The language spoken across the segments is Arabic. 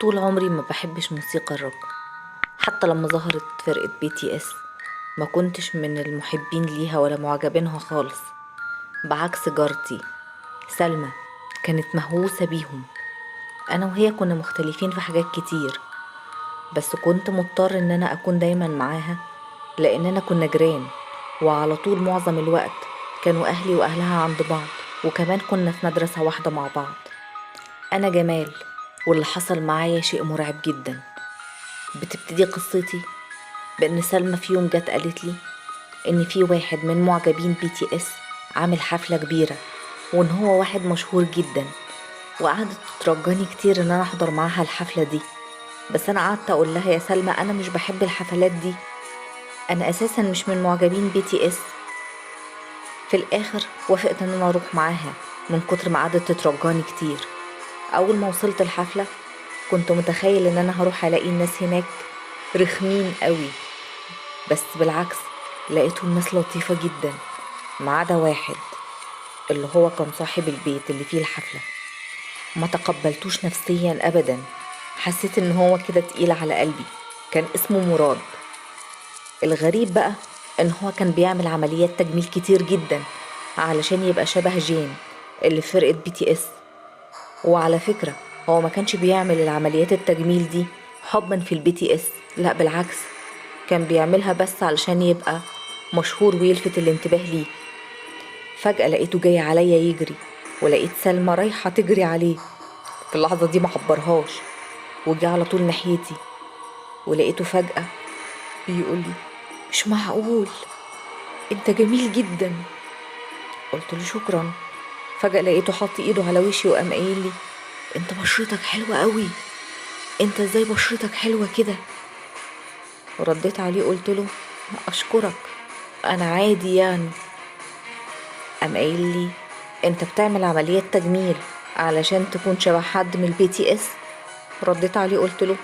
طول عمري ما بحبش موسيقى الروك. حتى لما ظهرت فرقة بي تي اس ما كنتش من المحبين ليها ولا معجبينها خالص. بعكس جارتي سلمى، كانت مهووسة بيهم. انا وهي كنا مختلفين في حاجات كتير، بس كنت مضطر ان انا اكون دايما معاها لاننا كنا جيران، وعلى طول معظم الوقت كانوا اهلي واهلها عند بعض، وكمان كنا في مدرسة واحدة مع بعض. انا جمال، واللي حصل معايا شيء مرعب جدا. بتبتدي قصتي بان سلمى في يوم جت قالت لي ان في واحد من معجبين بي تي اس عامل حفلة كبيرة، وان هو واحد مشهور جدا، وقعدت ترجاني كتير ان انا احضر معاها الحفلة دي. بس انا قعدت اقول لها يا سلمى انا مش بحب الحفلات دي، انا اساسا مش من معجبين بي تي اس. في الاخر وافقت ان انا اروح معاها من كتر ما قعدت تترجاني كتير. اول ما وصلت الحفلة كنت متخيل ان انا هروح الاقي الناس هناك رخمين قوي، بس بالعكس لقيتهم ناس لطيفة جدا، ما عدا واحد اللي هو كان صاحب البيت اللي فيه الحفلة. ما تقبلتوش نفسيا ابدا، حسيت ان هو كده تقيل على قلبي. كان اسمه مراد. الغريب بقى ان هو كان بيعمل عمليات تجميل كتير جدا علشان يبقى شبه جين اللي في فرقة بي تي اس. وعلى فكرة هو ما كانش بيعمل العمليات التجميل دي حبا في البي تي اس، لا بالعكس، كان بيعملها بس علشان يبقى مشهور ويلفت الانتباه ليه. فجأة لقيته جاي عليا يجري، ولقيت سلمى رايحة تجري عليه. في اللحظة دي معبرهاش، وجي على طول ناحيتي، ولقيته فجأة بيقولي مش معقول، انت جميل جدا. قلت له شكرا. فجأة لقيته حط ايده على وشي وقام قايل لي انت بشرتك حلوة قوي، انت ازاي بشرتك حلوة كده؟ ورديت عليه قلت له اشكرك، انا عادي يعني. قام قايل لي انت بتعمل عمليات تجميل علشان تكون شبه حد من البي تي اس؟ رديت عليه قلت له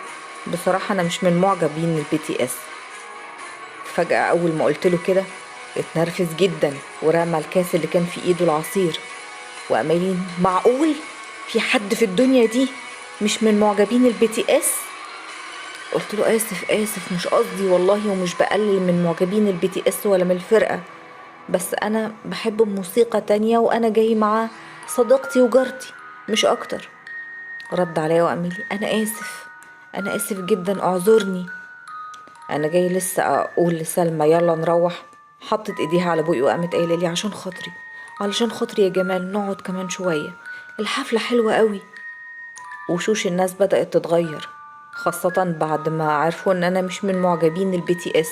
بصراحة انا مش من معجبين البي تي اس. فجأة اول ما قلت له كده اتنرفز جدا ورمى الكاس اللي كان في ايده العصير، وقام قايل لي معقول في حد في الدنيا دي مش من معجبين البي تي اس؟ قلت له اسف مش قصدي والله، ومش بقلل من معجبين البي تي اس ولا من الفرقة، بس انا بحب موسيقى تانية وانا جاي مع صديقتي وجارتي مش اكتر. رد عليا وقال لي انا اسف جدا، اعذرني. انا جاي لسه اقول لسلمى يلا نروح، حطت ايديها على بوقي وقامت قايله لي عشان خاطري، علشان خاطري يا جمال نقعد كمان شويه، الحفله حلوه قوي. وشوش الناس بدأت تتغير، خاصة بعد ما عرفوا ان انا مش من معجبين البي تي اس،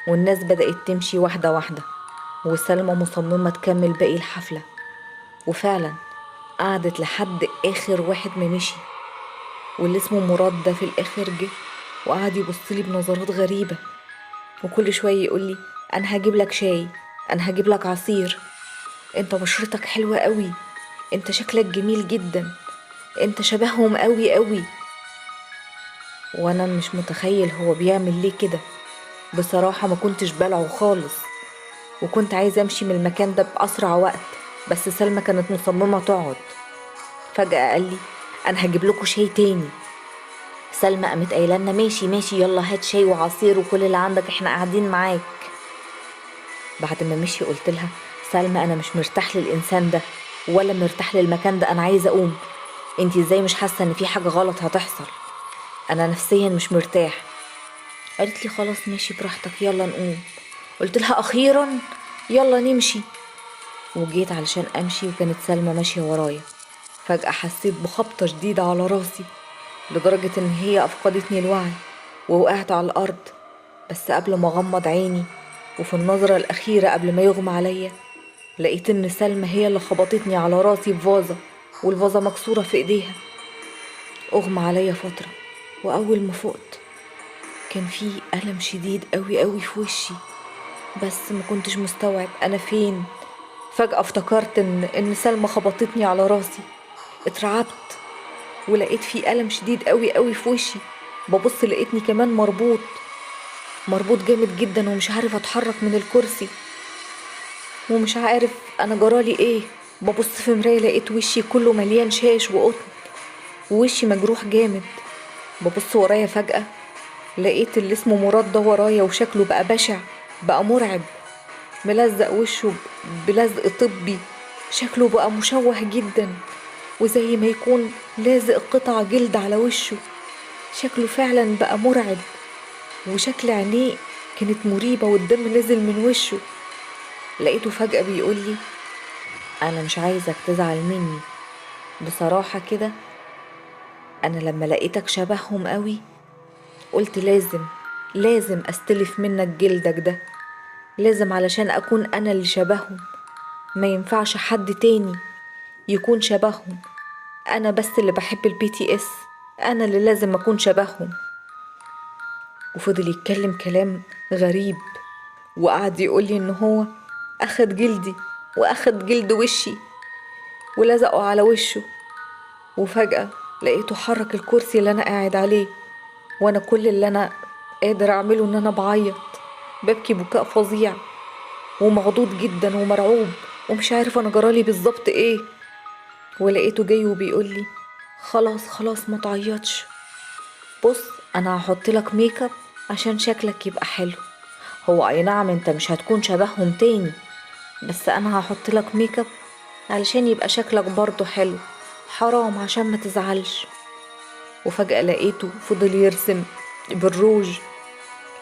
والناس بدأت تمشي واحدة واحدة، وسلمى مصممة تكمل باقي الحفلة. وفعلا قعدت لحد اخر واحد ما مشي، واللي اسمه مراد ده في الاخر جه وقعد يبصلي بنظرات غريبة، وكل شوية يقولي انا هجيب لك شاي، انا هجيب لك عصير، انت بشرتك حلوة قوي، انت شكلك جميل جدا، انت شبههم قوي قوي. وانا مش متخيل هو بيعمل ليه كده. بصراحة ما كنتش بلعه خالص، وكنت عايزة امشي من المكان ده بأسرع وقت، بس سلمى كانت مصممة تقعد. فجأة قال لي انا هجيب لكم شاي تاني. سلمى قامت قايله لنا ماشي ماشي يلا هات شاي وعصير وكل اللي عندك، احنا قاعدين معاك. بعد ما مشي قلت لها سلمى انا مش مرتاح للانسان ده ولا مرتاح للمكان ده، انا عايزه اقوم. انتي ازاي مش حاسه ان في حاجه غلط هتحصل؟ انا نفسيا مش مرتاح. قالت لي خلاص ماشي براحتك يلا نقوم. قلت لها اخيرا يلا نمشي. وجيت علشان امشي وكانت سلمى ماشيه ورايا. فجاه حسيت بخبطه شديده على راسي لدرجه ان هي افقدتني الوعي ووقعت على الارض. بس قبل ما اغمض عيني وفي النظره الاخيره قبل ما يغمى عليا لقيت ان سلمى هي اللي خبطتني على راسي بفازه، والفازه مكسوره في ايديها. اغمى عليا فتره، واول ما فقت كان في الم شديد قوي قوي في وشي، بس ما كنتش مستوعب انا فين. فجاه افتكرت ان سلمى خبطتني على راسي. اترعبت ولقيت في الم شديد قوي قوي في وشي. ببص لقيتني كمان مربوط جامد جدا، ومش عارف اتحرك من الكرسي، ومش عارف انا جرالي ايه. ببص في مراية لقيت وشي كله مليان شاش وقطن. ووشي مجروح جامد. ببص ورايا فجأة لقيت اللي اسمه مراد ده ورايا، وشكله بقى بشع، بقى مرعب، ملزق وشه بلزق طبي، شكله بقى مشوه جدا، وزي ما يكون لازق قطع جلد على وشه. شكله فعلا بقى مرعب، وشكل عينيه كانت مريبة والدم نزل من وشه. لقيته فجأة بيقولي: أنا مش عايزك تزعل مني، بصراحة كده أنا لما لقيتك شبههم قوي قلت لازم أستلف منك جلدك ده، لازم علشان أكون أنا اللي شبههم، ما ينفعش حد تاني يكون شبههم، أنا بس اللي بحب الBTS، أنا اللي لازم أكون شبههم. وفضل يتكلم كلام غريب، وقعد يقولي إن هو أخد جلدي وأخد جلد وشي ولزقه على وشه. وفجأة لقيته حرك الكرسي اللي أنا قاعد عليه، وأنا كل اللي أنا قادر أعمله إن أنا بعيط، ببكي بكاء فظيع ومغضوض جدا ومرعوب، ومش عارف أنا جرالي بالظبط إيه. ولقيته جاي وبيقولي: خلاص ما تعيطش، بص أنا هحط لك ميك اب عشان شكلك يبقى حلو. هو أي نعم أنت مش هتكون شبههم تاني، بس أنا هحط لك ميك اب علشان يبقى شكلك برضو حلو، حرام عشان ما تزعلش. وفجأة لقيته فضل يرسم بالروج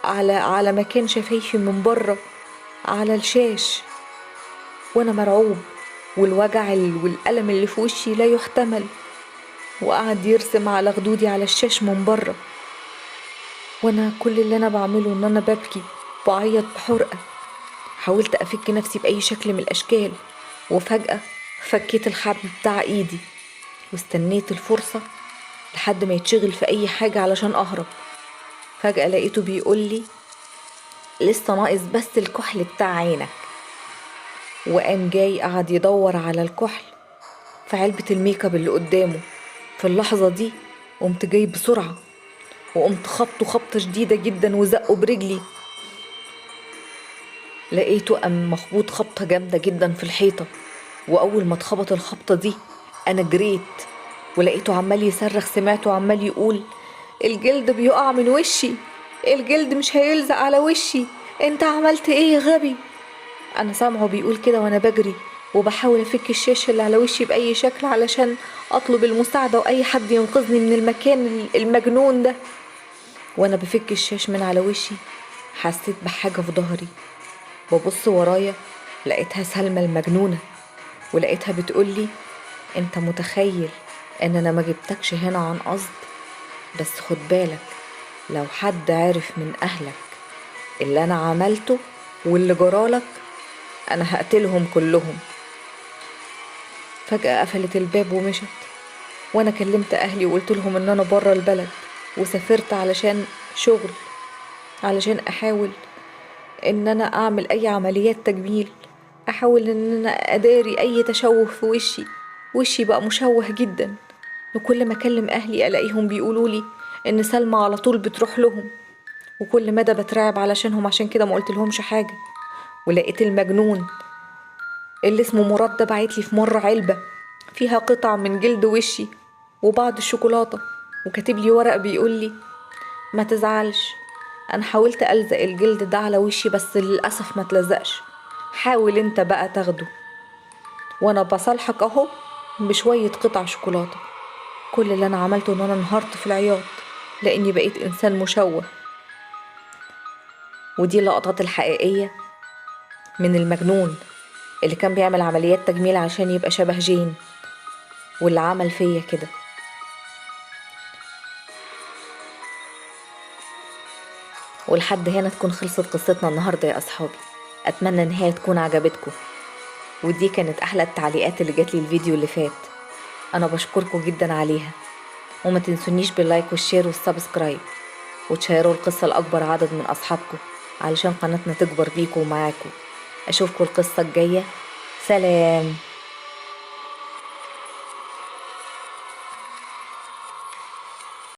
على مكان شفايفي من بره على الشاش، وانا مرعوب، والوجع والألم اللي في وشي لا يحتمل. وقعد يرسم على خدودي على الشاش من بره، وانا كل اللي انا بعمله ان انا ببكي بعيط بحرقة. حاولت افك نفسي باي شكل من الاشكال، وفجأة فكيت الحبل بتاع ايدي واستنيت الفرصة لحد ما يتشغل في اي حاجة علشان اهرب. فجأة لقيته بيقولي: لسه ناقص بس الكحل بتاع عينك. وقام جاي قعد يدور على الكحل في علبة الميك اب اللي قدامه. في اللحظة دي قمت جاي بسرعة وقمت خبطة شديدة جدا وزقه برجلي. لقيته قام مخبوط خبطة جامدة جدا في الحيطة، وأول ما اتخبط الخبطة دي أنا جريت ولقيته عمال يصرخ، سمعته عمال يقول: الجلد بيقع من وشي، الجلد مش هيلزق على وشي، انت عملت ايه يا غبي؟ انا سامعه بيقول كده وانا بجري وبحاول افك الشاشه اللي على وشي باي شكل علشان اطلب المساعده واي حد ينقذني من المكان المجنون ده. وانا بفك الشاش من على وشي حسيت بحاجه في ظهري، ببص ورايا لقيتها سلمى المجنونه، ولقيتها بتقولي: انت متخيل ان انا ما جبتكش هنا عن قصد، بس خد بالك لو حد عرف من اهلك اللي انا عملته واللي جرالك انا هقتلهم كلهم. فجأة قفلت الباب ومشت، وانا كلمت اهلي وقلت لهم ان انا برا البلد وسافرت علشان شغل، علشان احاول ان انا اعمل اي عمليات تجميل، احاول ان انا اداري اي تشوه في وشي بقى مشوه جدا. وكل ما اكلم اهلي الاقيهم بيقولولي ان سلمى على طول بتروح لهم، وكل مدى بترعب علشانهم، عشان كده ما قلت لهمش حاجة. ولقيت المجنون اللي اسمه مراد ده بعتلي في مرة علبة فيها قطع من جلد وشي وبعض الشوكولاتة، وكاتب لي ورق بيقولي: ما تزعلش، انا حاولت ألزق الجلد ده على وشي بس للأسف ما تلزقش، حاول انت بقى تاخده، وانا بصالحك اهو بشوية قطع شوكولاتة. كل اللي انا عملته ان انا انهارت في العياط لاني بقيت انسان مشوه. ودي اللقطات الحقيقية من المجنون اللي كان بيعمل عمليات تجميل عشان يبقى شبه جين، واللي عمل فيا كده. ولحد هنا تكون خلصت قصتنا النهاردة يا أصحابي، أتمنى إن هي تكون عجبتكم. ودي كانت أحلى التعليقات اللي جاتلي الفيديو اللي فات، أنا بشكركم جدا عليها. وما تنسونيش باللايك والشير والسبسكرايب، وتشيروا القصة لأكبر عدد من أصحابكم علشان قناتنا تكبر بيكم ومعاكم. أشوفكم القصة الجاية، سلام.